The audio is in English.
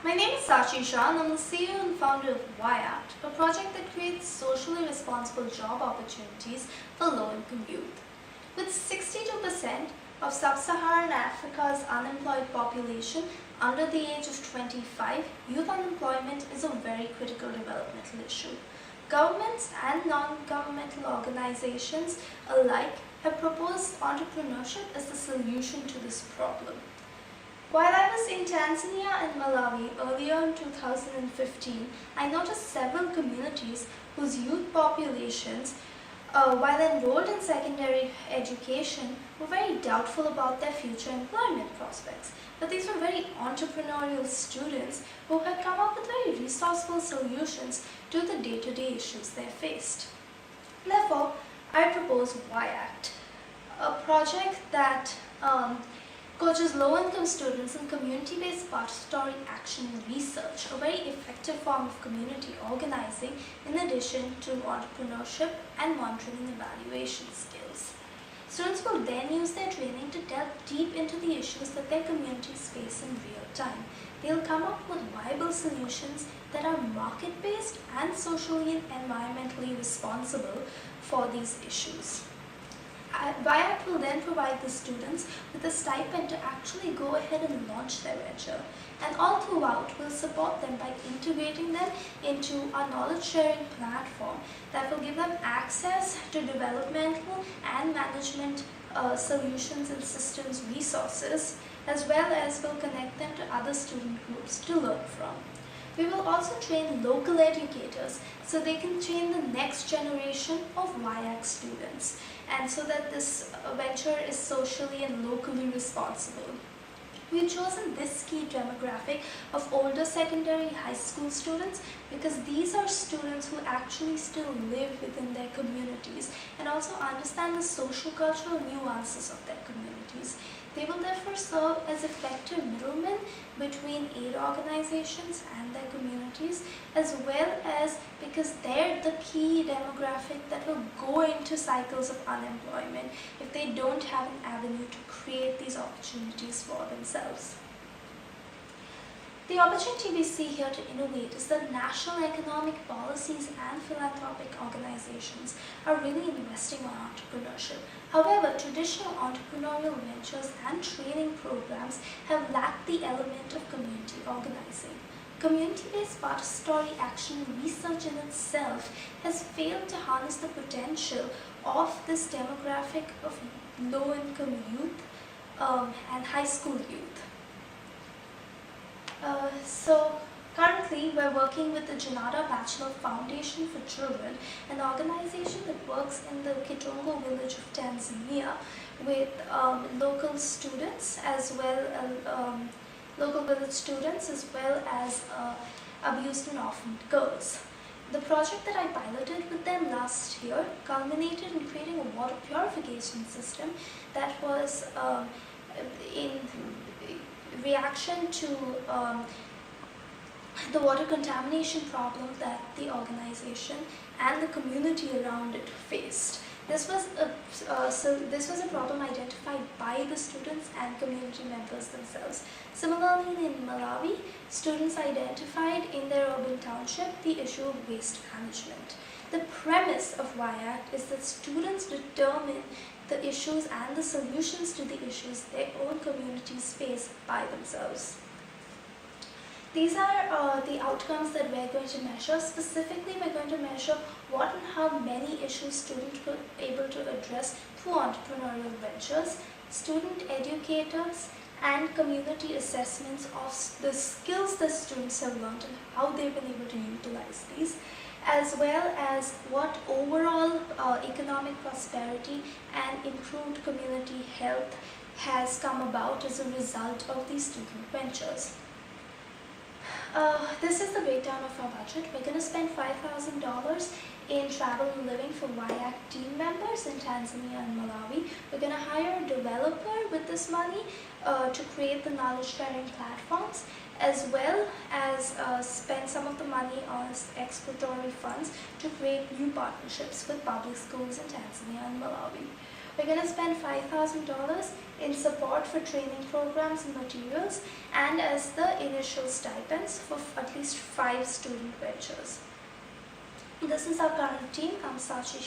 My name is Sachi and I'm the CEO and founder of YACT, a project that creates socially responsible job opportunities for low-income youth. With 62% of sub-Saharan Africa's unemployed population under the age of 25, youth unemployment is a very critical developmental issue. Governments and non-governmental organizations alike have proposed entrepreneurship as the solution to this problem. While I was in Tanzania and Malawi earlier in 2015, I noticed several communities whose youth populations, while enrolled in secondary education, were very doubtful about their future employment prospects. But these were very entrepreneurial students who had come up with very resourceful solutions to the day-to-day issues they faced. Therefore, I propose YACT, a project that coaches low-income students in community-based participatory action and research, a very effective form of community organizing in addition to entrepreneurship and monitoring and evaluation skills. Students will then use their training to delve deep into the issues that their communities face in real time. They'll come up with viable solutions that are market-based and socially and environmentally responsible for these issues. YACT will then provide the students with a stipend to actually go ahead and launch their venture. And all throughout, we'll support them by integrating them into our knowledge-sharing platform that will give them access to developmental and management solutions and systems resources, as well as will connect them to other student groups to learn from. We will also train local educators so they can train the next generation of YACT students, and so that this venture is socially and locally responsible. We've chosen this key demographic of older secondary high school students because these are students who actually still live within their communities and also understand the social cultural nuances of their communities. They will therefore serve as effective middlemen between aid organizations and their communities, as well as because they're the key demographic that will go into cycles of unemployment if they don't have an avenue to create these opportunities for themselves. The opportunity we see here to innovate is that national economic policies and philanthropic organizations are really investing on entrepreneurship. However, traditional entrepreneurial ventures and training programs have lacked the element of community organizing. Community-based participatory action research in itself has failed to harness the potential of this demographic of low-income youth and high school youth. So currently we're working with the Janata Bachelor Foundation for Children, an organization that works in the Kitongo village of Tanzania with local students as well, local village students as well as abused and orphaned girls. The project that I piloted with them last year culminated in creating a water purification system that was in reaction to the water contamination problem that the organization and the community around it faced. This was a problem identified by the students and community members themselves. Similarly, in Malawi, students identified in their urban township the issue of waste management. The premise of YACT is that students determine the issues and the solutions to the issues their own communities face by themselves. These are the outcomes that we're going to measure. Specifically, we're going to measure what and how many issues students were able to address through entrepreneurial ventures, student educators, and community assessments of the skills that students have learned and how they've been able to utilize these, as well as what overall economic prosperity and improved community health has come about as a result of these student ventures. This is the breakdown of our budget. We're going to spend $5,000 in travel and living for YACT team members in Tanzania and Malawi. We're going to hire a developer with this money to create the knowledge sharing platforms, as well as spend some of the money on exploratory funds to create new partnerships with public schools in Tanzania and Malawi. We're going to spend $5,000 in support for training programs and materials, and as the initial stipends for at least 5 student ventures. This is our current team. I'm Sachi.